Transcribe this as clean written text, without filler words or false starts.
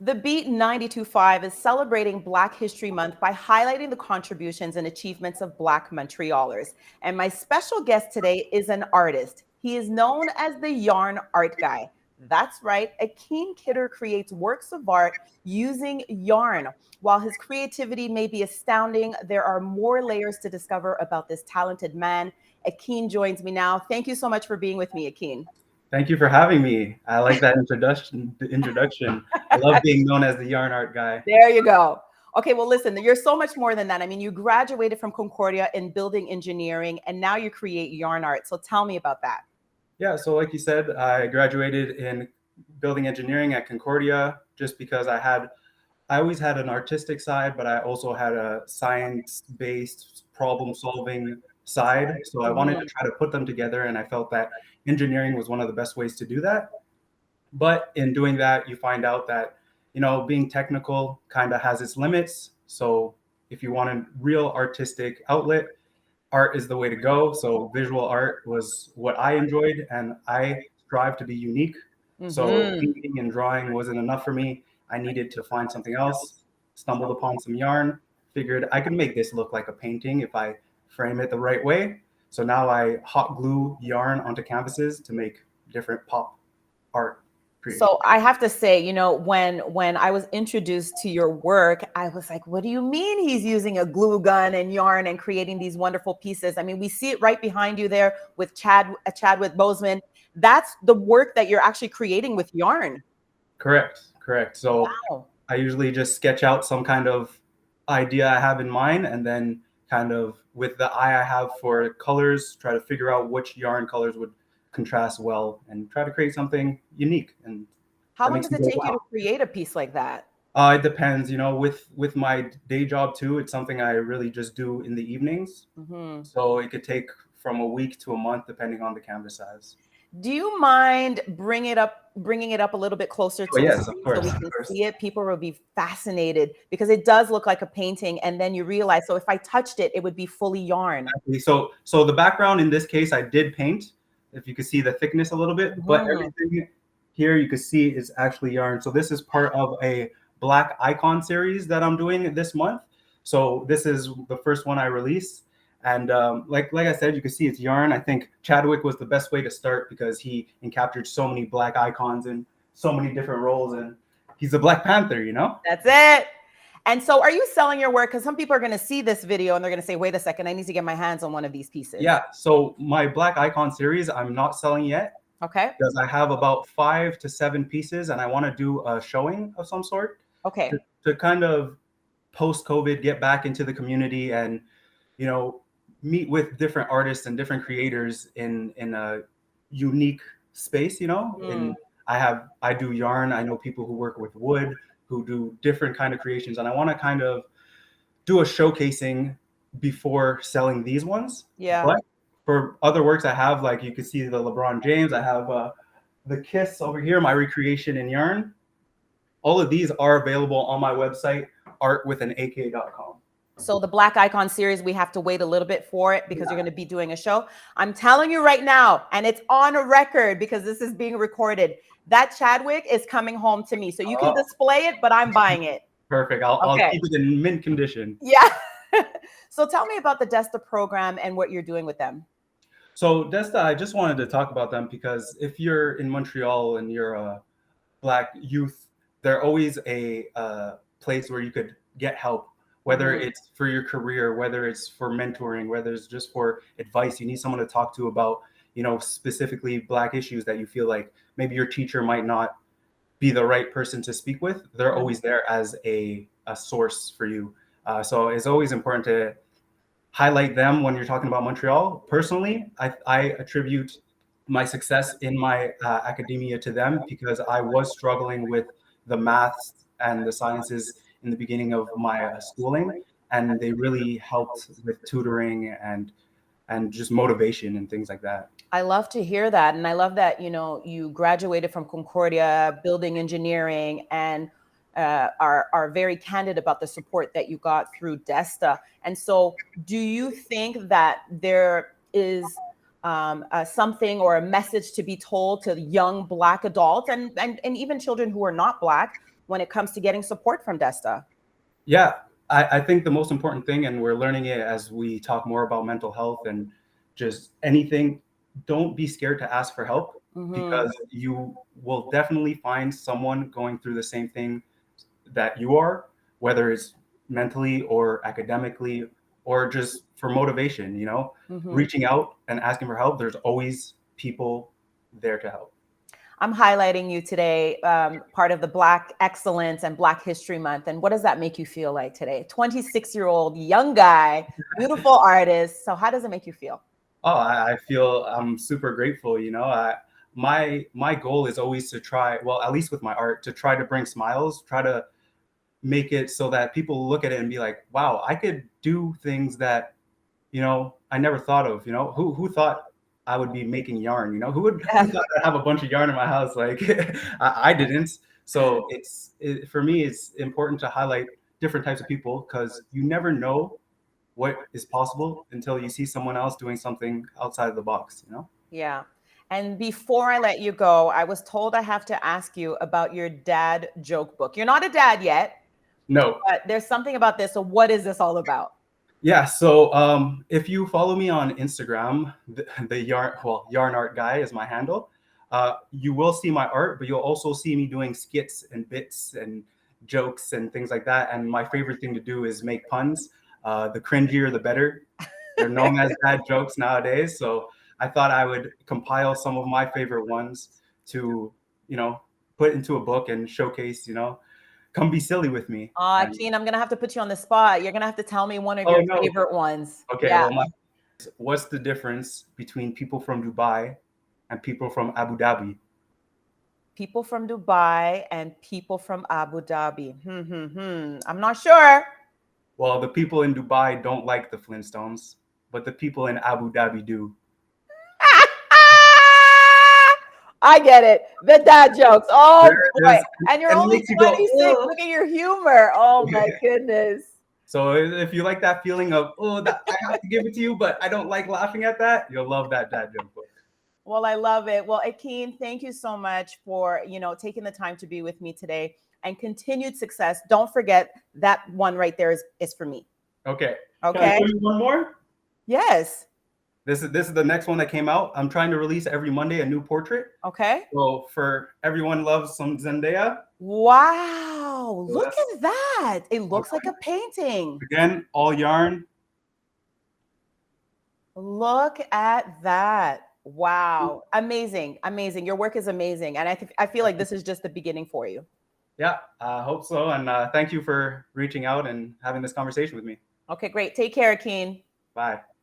The Beat 92.5 is celebrating Black History Month by highlighting the contributions and achievements of Black Montrealers. And my special guest today is an artist. He is known as the Yarn Art Guy. That's right, a keen kidder creates works of art using yarn. While his creativity may be astounding, there are more layers to discover about this talented man. Akeen joins me now. Thank you so much for being with me, Akeen. Thank you for having me. I like that introduction. I love being known as the yarn art guy. There you go. Okay, well, listen, you're so much more than that. I mean, you graduated from Concordia in building engineering, and now you create yarn art. So tell me about that. Yeah, so like you said, I graduated in building engineering at Concordia just because I always had an artistic side, but I also had a science-based problem-solving side. So I wanted to try to put them together, and I felt that engineering was one of the best ways to do that. But in doing that, you find out that, being technical kind of has its limits. So if you want a real artistic outlet, art is the way to go. So visual art was what I enjoyed, and I strive to be unique. So painting and drawing wasn't enough for me. I needed to find something else. Stumbled upon some yarn, figured I could make this look like a painting if I frame it the right way. So now I hot glue yarn onto canvases to make different pop art creations. So I have to say, when I was introduced to your work, I was like, what do you mean he's using a glue gun and yarn and creating these wonderful pieces? I mean, we see it right behind you there with Chadwick Boseman. That's the work that you're actually creating with yarn. Correct. So Wow. I usually just sketch out some kind of idea I have in mind, and then kind of with the eye I have for colors, try to figure out which yarn colors would contrast well and try to create something unique. And How that long makes does me it go, take you wow. to create a piece like that? It depends, with my day job too, it's something I really just do in the evenings. Mhm. So it could take from a week to a month, depending on the canvas size. Do you mind bringing it up a little bit closer Oh, to the yes, of screen so course, we of can course. see it? People will be fascinated because it does look like a painting, and then you realize, so if I touched it, it would be fully yarn. So the background in this case, I did paint, if you could see the thickness a little bit, but Mhm. everything here you can see is actually yarn. So this is part of a Black Icon series that I'm doing this month. So this is the first one I released. And like I said, you can see it's yarn. I think Chadwick was the best way to start because he encaptured so many Black icons in so many different roles. And he's a Black Panther. That's it. And so are you selling your work? Because some people are going to see this video and they're going to say, wait a second, I need to get my hands on one of these pieces. Yeah. So my Black Icon series, I'm not selling yet, Okay. because I have about 5 to 7 pieces and I want to do a showing of some sort Okay. to kind of post COVID get back into the community and, you know, meet with different artists and different creators in a unique space. Mm. And I do yarn. I know people who work with wood, who do different kind of creations, and I want to kind of do a showcasing before selling these ones. Yeah. But for other works I have, like you can see the LeBron James, I have the Kiss over here, my recreation in yarn. All of these are available on my website, artwithanak.com. So the Black Icon series, we have to wait a little bit for it because you're going to be doing a show. I'm telling you right now, and it's on a record because this is being recorded, that Chadwick is coming home to me. So you can Oh, display it, but I'm buying it. perfect. I'll Okay. keep it in mint condition. Yeah. So tell me about the DESTA program and what you're doing with them. So Desta, I just wanted to talk about them because if you're in Montreal and you're a Black youth, they're always a place where you could get help, whether Mhm. it's for your career, whether it's for mentoring, whether it's just for advice. You need someone to talk to about, specifically Black issues that you feel like maybe your teacher might not be the right person to speak with. They're Mhm. always there as a source for you. So it's always important to highlight them when you're talking about Montreal. Personally, I attribute my success in my academia to them because I was struggling with the maths and the sciences in the beginning of my schooling, and they really helped with tutoring and just motivation and things like that. I love to hear that. And I love that, you graduated from Concordia, building engineering, and are very candid about the support that you got through DESTA. And so, do you think that there is something or a message to be told to young Black adults and even children who are not Black when it comes to getting support from Desta? Yeah, I think the most important thing, and we're learning it as we talk more about mental health and just anything, don't be scared to ask for help, Mm-hmm. because you will definitely find someone going through the same thing that you are, whether it's mentally or academically or just for motivation, Mm-hmm. reaching out and asking for help. There's always people there to help. I'm highlighting you today, part of the Black Excellence and Black History Month. And what does that make you feel like today? 26-year-old young guy, beautiful artist. So how does it make you feel? Oh, I feel I'm super grateful. My goal is always to try, well, at least with my art, to try to bring smiles, try to make it so that people look at it and be like, wow, I could do things that I never thought of. Who thought I would be making yarn? Who thought I'd have a bunch of yarn in my house? Like I didn't. So for me, it's important to highlight different types of people, because you never know what is possible until you see someone else doing something outside of the box. Yeah. And before I let you go, I was told I have to ask you about your dad joke book. You're not a dad yet, No. but there's something about this. So what is this all about? Yeah, so if you follow me on Instagram, the yarn art guy is my handle. You will see my art, but you'll also see me doing skits and bits and jokes and things like that. And my favorite thing to do is make puns. The cringier, the better. They're known as dad jokes nowadays. So I thought I would compile some of my favorite ones to, put into a book and showcase. Come be silly with me. And Keen, I'm going to have to put you on the spot. You're going to have to tell me one of oh your no, favorite ones. okay, Yeah. well, what's the difference between people from Dubai and people from Abu Dhabi? People from Dubai and people from Abu Dhabi. I'm not sure. Well, the people in Dubai don't like the Flintstones, but the people in Abu Dhabi do. I get it. The dad jokes. There Oh it boy. is. And you're And it only makes you go, 26. ugh. Look at your humor. Oh my goodness. So if you like that feeling of, oh, that I have to give it to you, but I don't like laughing at that, you'll love that dad joke book. Well, I love it. Well, Akeem, thank you so much for, taking the time to be with me today, and continued success. Don't forget that one right there is for me. Okay. Can I Okay? show you one more? Yes. This is the next one that came out. I'm trying to release every Monday a new portrait. Okay. So for everyone loves some Zendaya. Wow. So Look that's at that. It looks like a painting. again all yarn. Look at that. Wow. Amazing. Amazing. Your work is amazing. And I feel like this is just the beginning for you. Yeah, I hope so. And thank you for reaching out and having this conversation with me. Okay, great. Take care, Akeem. Bye.